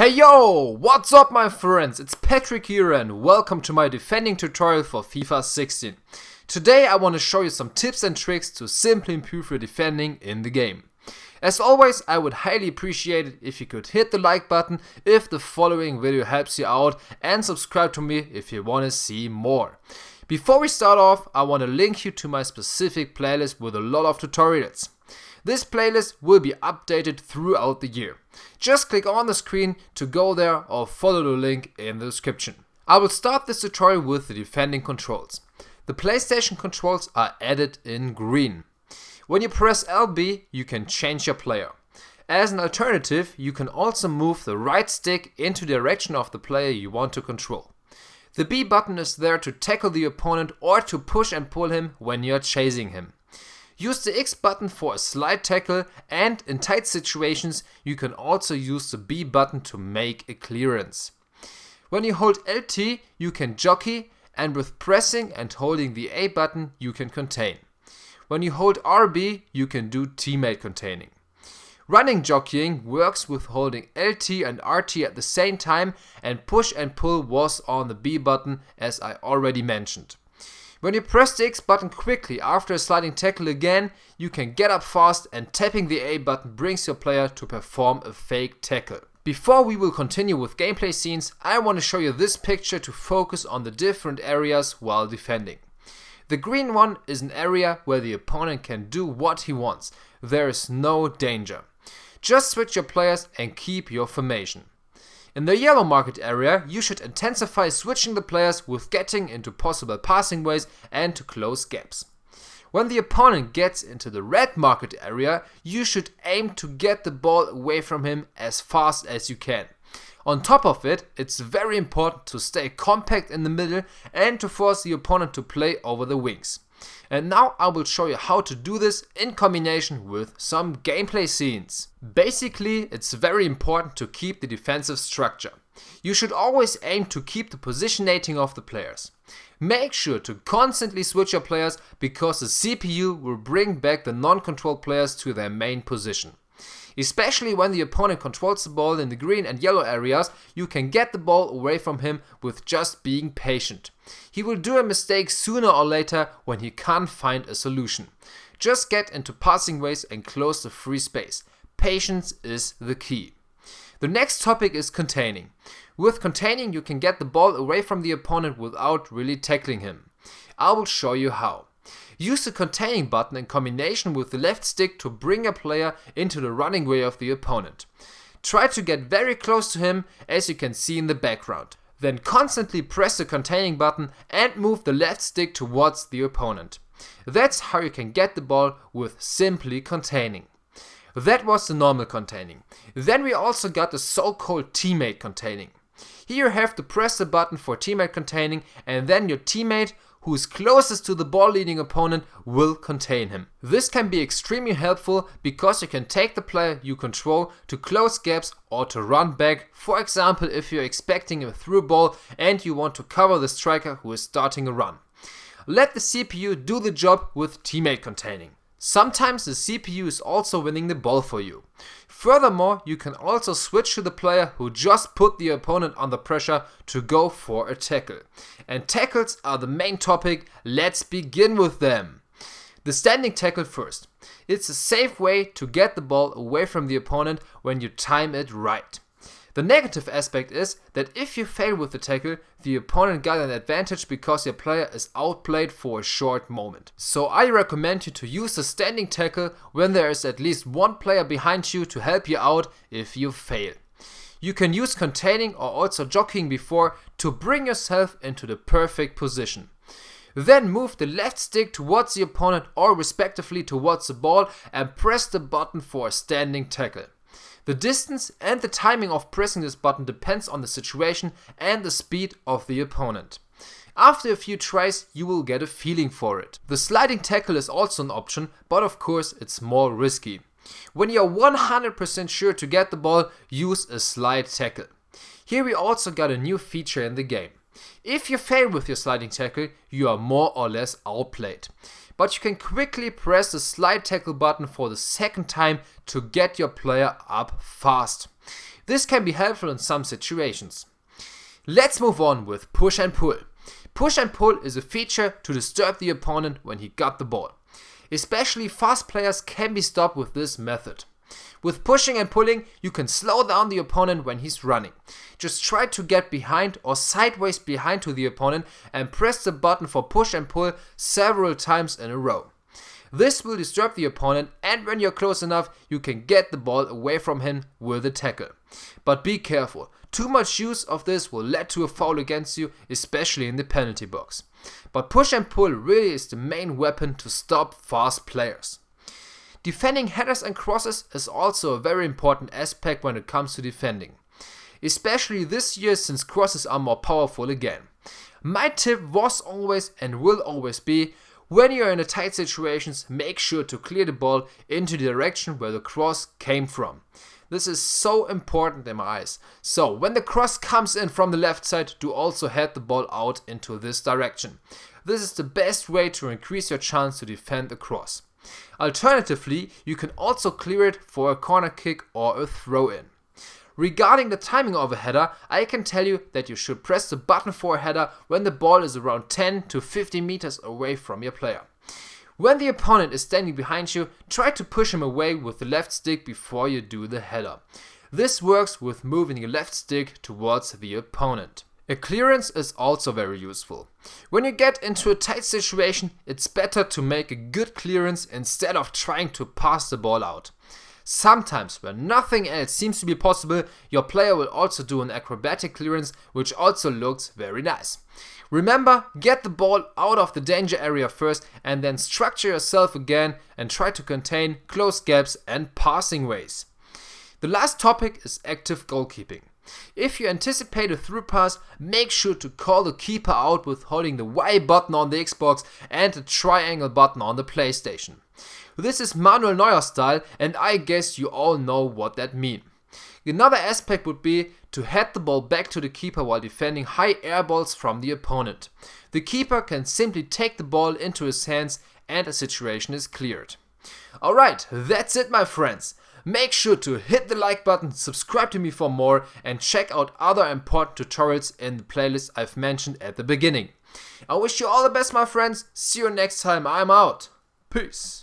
Hey yo, what's up my friends, it's Patrick here and welcome to my defending tutorial for FIFA 16. Today I want to show you some tips and tricks to simply improve your defending in the game. As always, I would highly appreciate it if you could hit the like button if the following video helps you out and subscribe to me if you want to see more. Before we start off, I want to link you to my specific playlist with a lot of tutorials. This playlist will be updated throughout the year. Just click on the screen to go there or follow the link in the description. I will start this tutorial with the defending controls. The PlayStation controls are added in green. When you press LB, you can change your player. As an alternative, you can also move the right stick into the direction of the player you want to control. The B button is there to tackle the opponent or to push and pull him when you are chasing him. Use the X button for a slide tackle, and in tight situations you can also use the B button to make a clearance. When you hold LT you can jockey, and with pressing and holding the A button you can contain. When you hold RB you can do teammate containing. Running jockeying works with holding LT and RT at the same time, and push and pull was on the B button as I already mentioned. When you press the X button quickly after a sliding tackle again, you can get up fast, and tapping the A button brings your player to perform a fake tackle. Before we will continue with gameplay scenes, I want to show you this picture to focus on the different areas while defending. The green one is an area where the opponent can do what he wants. There is no danger. Just switch your players and keep your formation. In the yellow market area, you should intensify switching the players with getting into possible passing ways and to close gaps. When the opponent gets into the red market area, you should aim to get the ball away from him as fast as you can. On top of it, it's very important to stay compact in the middle and to force the opponent to play over the wings. And now I will show you how to do this in combination with some gameplay scenes. Basically, it's very important to keep the defensive structure. You should always aim to keep the positionating of the players. Make sure to constantly switch your players, because the CPU will bring back the non-controlled players to their main position. Especially when the opponent controls the ball in the green and yellow areas, you can get the ball away from him with just being patient. He will do a mistake sooner or later when he can't find a solution. Just get into passing ways and close the free space. Patience is the key. The next topic is containing. With containing you can get the ball away from the opponent without really tackling him. I will show you how. Use the containing button in combination with the left stick to bring a player into the running way of the opponent. Try to get very close to him, as you can see in the background. Then constantly press the containing button and move the left stick towards the opponent. That's how you can get the ball with simply containing. That was the normal containing. Then we also got the so-called teammate containing. Here you have to press the button for teammate containing, and then your teammate, who is closest to the ball-leading opponent, will contain him. This can be extremely helpful because you can take the player you control to close gaps or to run back, for example if you're expecting a through ball and you want to cover the striker who is starting a run. Let the CPU do the job with teammate containing. Sometimes the CPU is also winning the ball for you. Furthermore, you can also switch to the player who just put the opponent under pressure to go for a tackle. And tackles are the main topic, let's begin with them. The standing tackle first. It's a safe way to get the ball away from the opponent when you time it right. The negative aspect is that if you fail with the tackle, the opponent got an advantage because your player is outplayed for a short moment. So I recommend you to use the standing tackle when there is at least one player behind you to help you out if you fail. You can use containing or also jockeying before to bring yourself into the perfect position. Then move the left stick towards the opponent or respectively towards the ball and press the button for a standing tackle. The distance and the timing of pressing this button depends on the situation and the speed of the opponent. After a few tries you will get a feeling for it. The sliding tackle is also an option, but of course it's more risky. When you are 100% sure to get the ball, use a slide tackle. Here we also got a new feature in the game. If you fail with your sliding tackle, you are more or less outplayed. But you can quickly press the slide tackle button for the second time to get your player up fast. This can be helpful in some situations. Let's move on with push and pull. Push and pull is a feature to disturb the opponent when he got the ball. Especially fast players can be stopped with this method. With pushing and pulling, you can slow down the opponent when he's running. Just try to get behind or sideways behind to the opponent and press the button for push and pull several times in a row. This will disturb the opponent, and when you're close enough, you can get the ball away from him with a tackle. But be careful, too much use of this will lead to a foul against you, especially in the penalty box. But push and pull really is the main weapon to stop fast players. Defending headers and crosses is also a very important aspect when it comes to defending. Especially this year, since crosses are more powerful again. My tip was always and will always be, when you are in a tight situations, make sure to clear the ball into the direction where the cross came from. This is so important in my eyes. So when the cross comes in from the left side, do also head the ball out into this direction. This is the best way to increase your chance to defend the cross. Alternatively, you can also clear it for a corner kick or a throw-in. Regarding the timing of a header, I can tell you that you should press the button for a header when the ball is around 10 to 15 meters away from your player. When the opponent is standing behind you, try to push him away with the left stick before you do the header. This works with moving your left stick towards the opponent. A clearance is also very useful. When you get into a tight situation, it's better to make a good clearance instead of trying to pass the ball out. Sometimes, when nothing else seems to be possible, your player will also do an acrobatic clearance, which also looks very nice. Remember, get the ball out of the danger area first and then structure yourself again and try to contain close gaps and passing ways. The last topic is active goalkeeping. If you anticipate a through pass, make sure to call the keeper out with holding the Y button on the Xbox and the triangle button on the PlayStation. This is Manuel Neuer style, and I guess you all know what that means. Another aspect would be to head the ball back to the keeper while defending high air balls from the opponent. The keeper can simply take the ball into his hands and a situation is cleared. Alright, that's it my friends. Make sure to hit the like button, subscribe to me for more, and check out other important tutorials in the playlist I've mentioned at the beginning. I wish you all the best my friends, see you next time, I'm out. Peace.